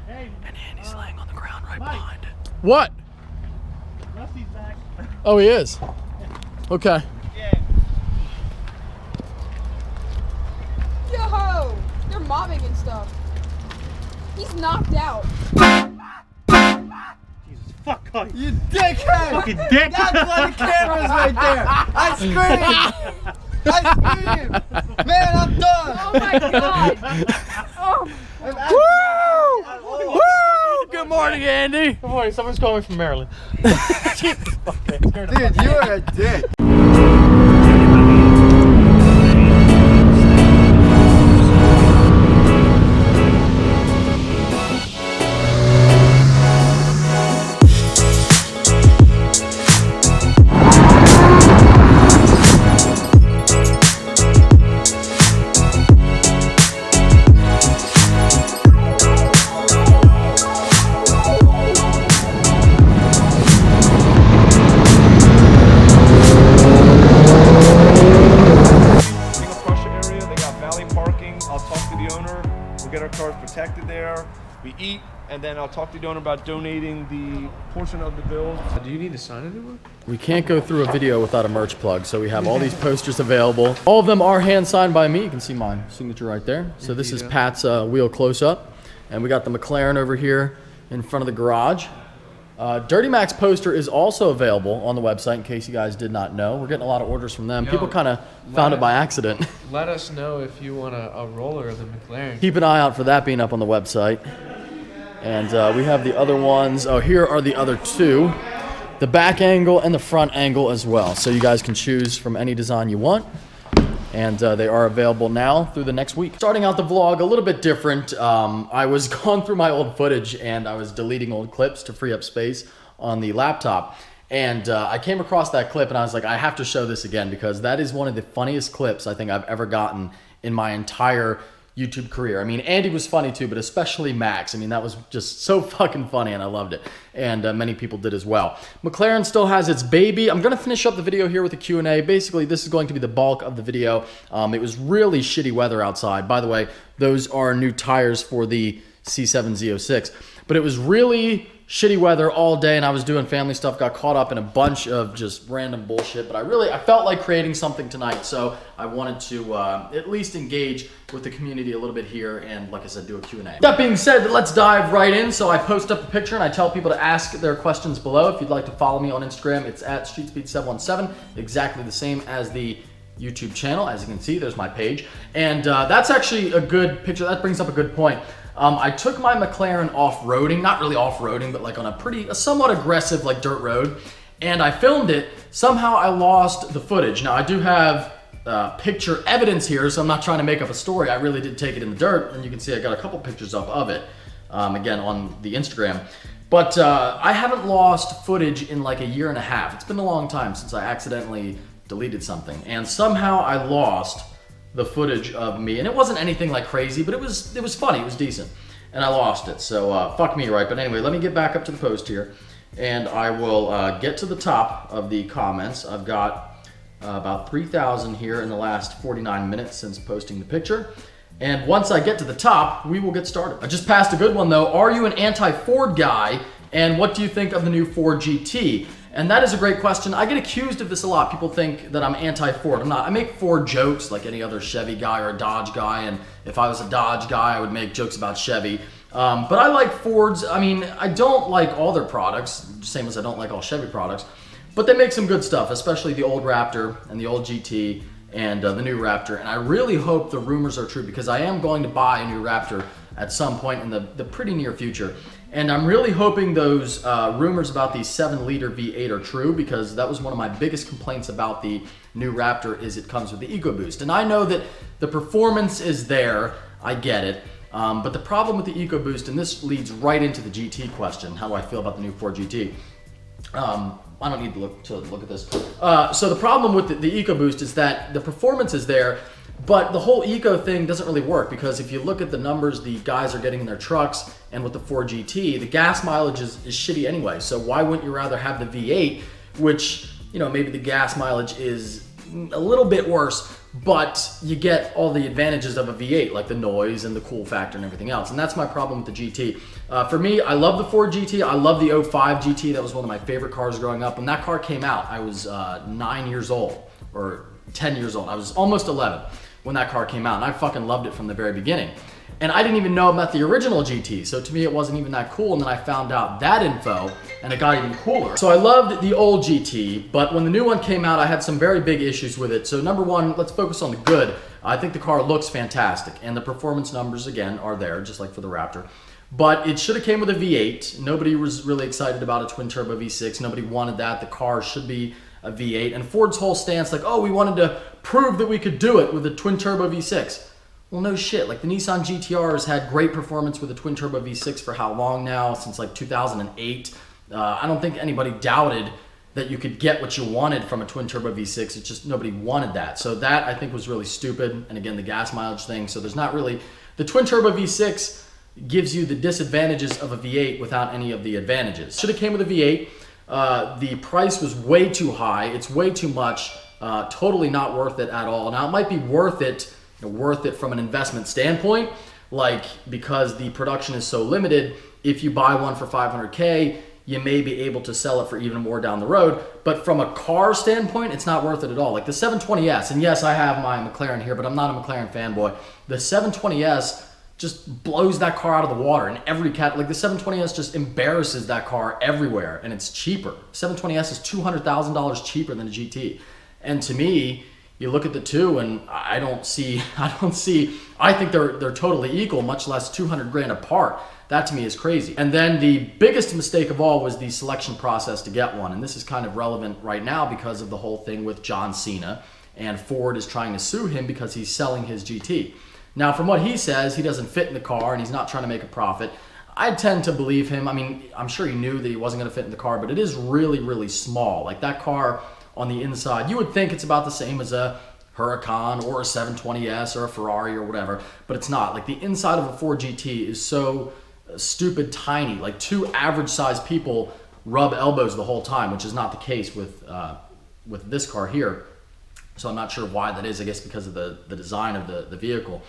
And Andy's laying on the ground right behind it. What? Rusty's back. Oh, he is? Okay. Yeah. Yo! They're mobbing and stuff. He's knocked out. Jesus, fuck off. You dickhead! Fucking dick. That's why the camera's right there. I screamed. Man, I'm done. Oh my god! Oh. Woo! Woo! Good morning, Andy. Good morning. Someone's calling me from Maryland. Okay, Dude, you are a dick. Protected there. We eat, and then I'll talk to the owner about donating the portion of the bill. Do you need to sign anyone? We can't go through a video without a merch plug, so we have all these posters available. All of them are hand signed by me. You can see my signature right there. So this is Pat's wheel close-up, and we got the McLaren over here in front of the garage. Duramax poster is also available on the website in case you guys did not know. We're getting a lot of orders from them. People kind of found it by accident. Let us know if you want a roller of the McLaren. Keep an eye out for that being up on the website. And we have the other ones. Oh, here are the other two. The back angle and the front angle as well. So you guys can choose from any design you want. And they are available now through the next week. Starting out the vlog a little bit different. I was going through my old footage and I was deleting old clips to free up space on the laptop. And I came across that clip and I was like, I have to show this again because that is one of the funniest clips I think I've ever gotten in my entire YouTube career. I mean, Andy was funny too, but especially Max. I mean, that was just so fucking funny and I loved it. And many people did as well. McLaren still has its baby. I'm gonna finish up the video here with a Q&A. Basically, this is going to be the bulk of the video. It was really shitty weather outside. By the way, those are new tires for the C8 Z06. But it was really shitty weather all day and I was doing family stuff, got caught up in a bunch of just random bullshit, but I felt like creating something tonight, so I wanted to at least engage with the community a little bit here and, like I said, do a Q&A. That being said, let's dive right in. So I post up a picture and I tell people to ask their questions below. If you'd like to follow me on Instagram, it's at StreetSpeed717, exactly the same as the YouTube channel. As you can see, there's my page. And that's actually a good picture. That brings up a good point. I took my McLaren off-roading, not really off-roading, but like on a somewhat aggressive like dirt road, and I filmed it. Somehow I lost the footage. Now I do have picture evidence here, so I'm not trying to make up a story. I really did take it in the dirt, and you can see I got a couple pictures up of it, again on the Instagram. But I haven't lost footage in like a year and a half. It's been a long time since I accidentally deleted something, and somehow I lost the footage of me, and it wasn't anything like crazy, but it was funny, it was decent, and I lost it, so fuck me, right? But anyway, let me get back up to the post here, and I will get to the top of the comments. I've got about 3,000 here in the last 49 minutes since posting the picture, and once I get to the top, we will get started. I just passed a good one though. Are you an anti-Ford guy, and what do you think of the new Ford GT? And that is a great question. I get accused of this a lot. People think that I'm anti-Ford. I'm not. I make Ford jokes like any other Chevy guy or a Dodge guy, and if I was a Dodge guy, I would make jokes about Chevy. But I like Fords. I mean, I don't like all their products, same as I don't like all Chevy products, but they make some good stuff, especially the old Raptor and the old GT and the new Raptor. And I really hope the rumors are true because I am going to buy a new Raptor at some point in the pretty near future. And I'm really hoping those rumors about the 7-liter V8 are true because that was one of my biggest complaints about the new Raptor is it comes with the EcoBoost. And I know that the performance is there, I get it, but the problem with the EcoBoost, and this leads right into the GT question, how do I feel about the new Ford GT? I don't need to look at this. So the problem with the EcoBoost is that the performance is there, but the whole eco thing doesn't really work because if you look at the numbers the guys are getting in their trucks and with the Ford GT, the gas mileage is shitty anyway. So why wouldn't you rather have the V8, which, you know, maybe the gas mileage is a little bit worse, but you get all the advantages of a V8, like the noise and the cool factor and everything else. And that's my problem with the GT. For me, I love the Ford GT. I love the 05 GT. That was one of my favorite cars growing up. When that car came out, I was 9 years old, or 10 years old. I was almost 11 when that car came out, and I fucking loved it from the very beginning. And I didn't even know about the original GT, so to me it wasn't even that cool, and then I found out that info, and it got even cooler. So I loved the old GT, but when the new one came out, I had some very big issues with it. So number one, let's focus on the good. I think the car looks fantastic, and the performance numbers, again, are there, just like for the Raptor. But it should have came with a V8. Nobody was really excited about a twin-turbo V6. Nobody wanted that. The car should be a V8. And Ford's whole stance, like, oh, we wanted to prove that we could do it with a twin-turbo V6. Well, no shit. Like, the Nissan GTR has had great performance with a twin-turbo V6 for how long now? Since, like, 2008. I don't think anybody doubted that you could get what you wanted from a twin-turbo V6. It's just nobody wanted that. So that, I think, was really stupid. And, again, the gas mileage thing. So there's not really... The twin-turbo V6 gives you the disadvantages of a V8 without any of the advantages. Should have came with a V8. The price was way too high. It's way too much. Totally not worth it at all. Now, it might be worth it from an investment standpoint, like because the production is so limited. If you buy one for $500K, you may be able to sell it for even more down the road. But from a car standpoint, it's not worth it at all. Like the 720S, and yes, I have my McLaren here, but I'm not a McLaren fanboy. The 720S just blows that car out of the water in every like the 720S just embarrasses that car everywhere, and it's cheaper. 720S is $200,000 cheaper than a GT. And to me, you look at the two, and I think they're totally equal, much less 200 grand apart. That to me is crazy. And then the biggest mistake of all was the selection process to get one. And this is kind of relevant right now because of the whole thing with John Cena, and Ford is trying to sue him because he's selling his GT. Now, from what he says, he doesn't fit in the car and he's not trying to make a profit. I tend to believe him. I mean, I'm sure he knew that he wasn't going to fit in the car, but it is really, really small. Like that car on the inside, you would think it's about the same as a Huracan or a 720S or a Ferrari or whatever, but it's not. Like the inside of a Ford GT is so stupid tiny. Like two average sized people rub elbows the whole time, which is not the case with this car here. So I'm not sure why that is. I guess because of the design of the vehicle.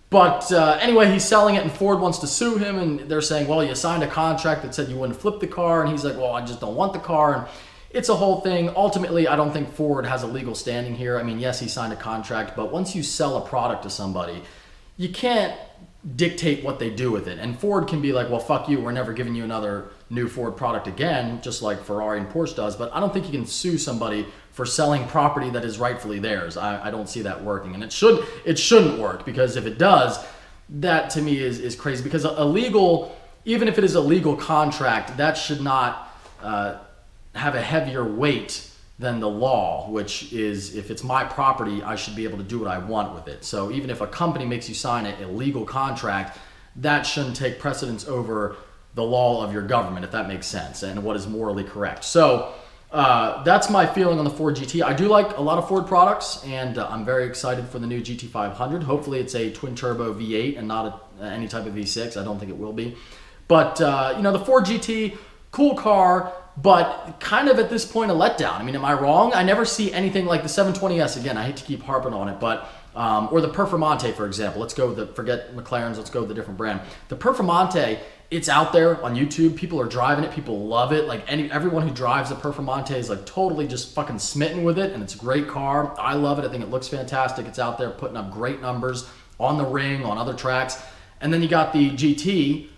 But anyway, he's selling it and Ford wants to sue him, and they're saying, well, you signed a contract that said you wouldn't flip the car, and he's like, well, I just don't want the car. And it's a whole thing. Ultimately, I don't think Ford has a legal standing here. I mean, yes, he signed a contract, but once you sell a product to somebody, you can't dictate what they do with it. And Ford can be like, well, fuck you, we're never giving you another new Ford product again, just like Ferrari and Porsche does. But I don't think you can sue somebody for selling property that is rightfully theirs. I don't see that working, and it shouldn't work, because if it does, that to me is crazy. Because even if it is a legal contract, that should not have a heavier weight than the law, which is, if it's my property, I should be able to do what I want with it. So even if a company makes you sign a legal contract, that shouldn't take precedence over the law of your government, if that makes sense, and what is morally correct. So that's my feeling on the Ford GT. I do like a lot of Ford products, and I'm very excited for the new GT500. Hopefully it's a twin-turbo V8 and not any type of V6. I don't think it will be. But, the Ford GT, cool car, but kind of at this point a letdown. I mean, am I wrong? I never see anything like the 720S. Again, I hate to keep harping on it, but or the Performante, for example. Let's go with forget McLaren's, let's go with a different brand. The Performante, it's out there on YouTube. People are driving it. People love it. Like everyone who drives the Performante is like totally just fucking smitten with it, and it's a great car. I love it. I think it looks fantastic. It's out there putting up great numbers on the ring, on other tracks. And then you got the GT.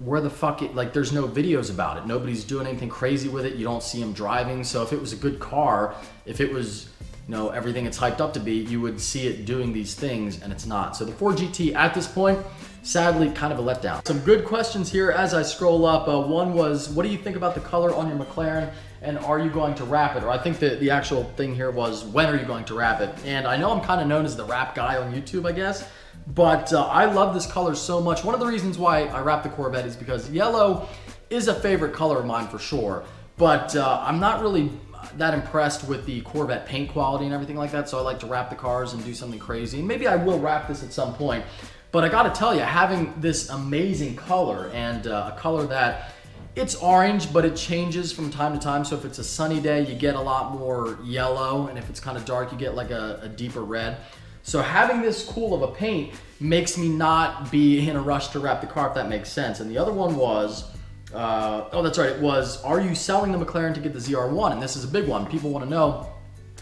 Where the fuck there's no videos about it. Nobody's doing anything crazy with it. You don't see them driving. So if it was a good car, if it was, everything it's hyped up to be, you would see it doing these things, and it's not. So the Ford GT at this point, sadly, kind of a letdown. Some good questions here as I scroll up. One was, what do you think about the color on your McLaren, and are you going to wrap it? Or I think the actual thing here was, when are you going to wrap it? And I know I'm kind of known as the wrap guy on YouTube, I guess. But I love this color so much. One of the reasons why I wrap the Corvette is because yellow is a favorite color of mine for sure. But I'm not really that impressed with the Corvette paint quality and everything like that. So I like to wrap the cars and do something crazy. And maybe I will wrap this at some point. But I gotta tell you, having this amazing color, and a color that It's orange, but it changes from time to time. So if it's a sunny day, you get a lot more yellow, and if it's kind of dark, you get like a deeper red. So having this cool of a paint makes me not be in a rush to wrap the car, if that makes sense. And the other one was, oh, that's right, it was, are you selling the McLaren to get the ZR1? And this is a big one. People want to know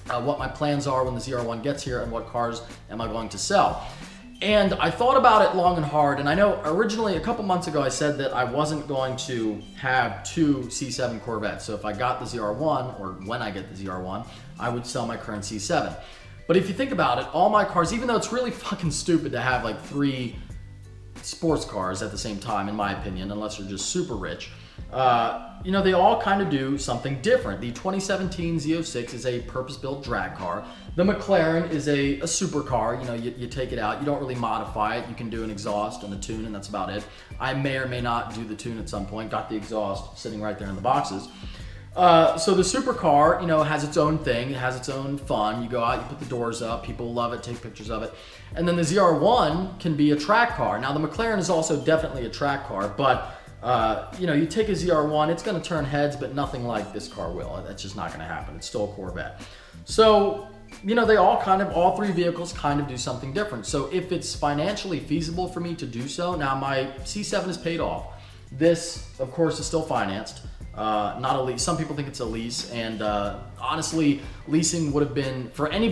what my plans are when the ZR1 gets here and what cars am I going to sell. And I thought about it long and hard, and I know originally a couple months ago I said that I wasn't going to have 2 C7 Corvettes. So if I got the ZR1, or when I get the ZR1, I would sell my current C7. But if you think about it, all my cars, even though it's really fucking stupid to have like 3 sports cars at the same time, in my opinion, unless you're just super rich, you know, they all kind of do something different. The 2017 Z06 is a purpose-built drag car. The McLaren is a supercar. You know, you take it out, you don't really modify it. You can do an exhaust and a tune, and that's about it. I may or may not do the tune at some point. Got the exhaust sitting right there in the boxes. So the supercar, you know, has its own thing. It has its own fun. You go out, you put the doors up, people love it, take pictures of it. And then the ZR1 can be a track car. Now the McLaren is also definitely a track car, but you know, you take a ZR1, it's going to turn heads, but nothing like this car will. That's just not going to happen. It's still a Corvette. So, you know, all 3 vehicles kind of do something different. So if it's financially feasible for me to do so, now my C7 is paid off. This, of course, is still financed. Not a lease. Some people think it's a lease, and honestly, leasing would have been, for any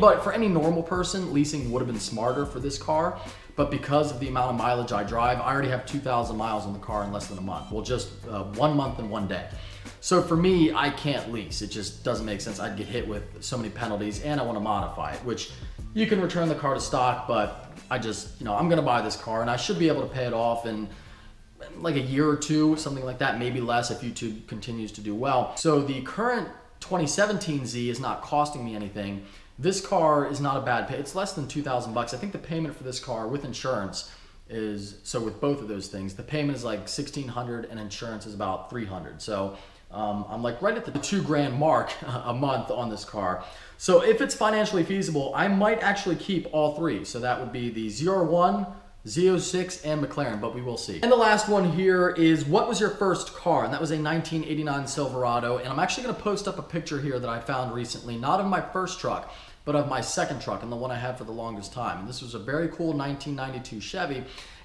normal person, leasing would have been smarter for this car. But because of the amount of mileage I drive, I already have 2,000 miles on the car in less than a month. Well, just 1 month and 1 day. So for me, I can't lease. It just doesn't make sense. I'd get hit with so many penalties, and I want to modify it, which you can return the car to stock, but I just, you know, I'm going to buy this car, and I should be able to pay it off in like a year or 2, something like that, maybe less if YouTube continues to do well. So the current 2017 Z is not costing me anything. This car is not a bad pay. It's less than $2,000 bucks. I think the payment for this car with insurance is, so with both of those things, the payment is like $1,600 and insurance is about $300. So I'm like right at the $2,000 mark a month on this car. So if it's financially feasible, I might actually keep all 3. So that would be the ZR1, Z06, and McLaren, but we will see. And the last one here is, what was your first car? And that was a 1989 Silverado. And I'm actually gonna post up a picture here that I found recently, not of my first truck, but of my second truck, and the one I had for the longest time. And this was a very cool 1992 Chevy,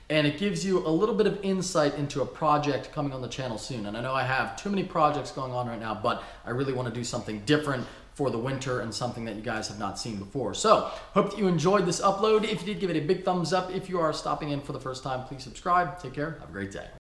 and it gives you a little bit of insight into a project coming on the channel soon. And I know I have too many projects going on right now, but I really wanna do something different for the winter and something that you guys have not seen before. So, hope that you enjoyed this upload. If you did, give it a big thumbs up. If you are stopping in for the first time, please subscribe. Take care. Have a great day.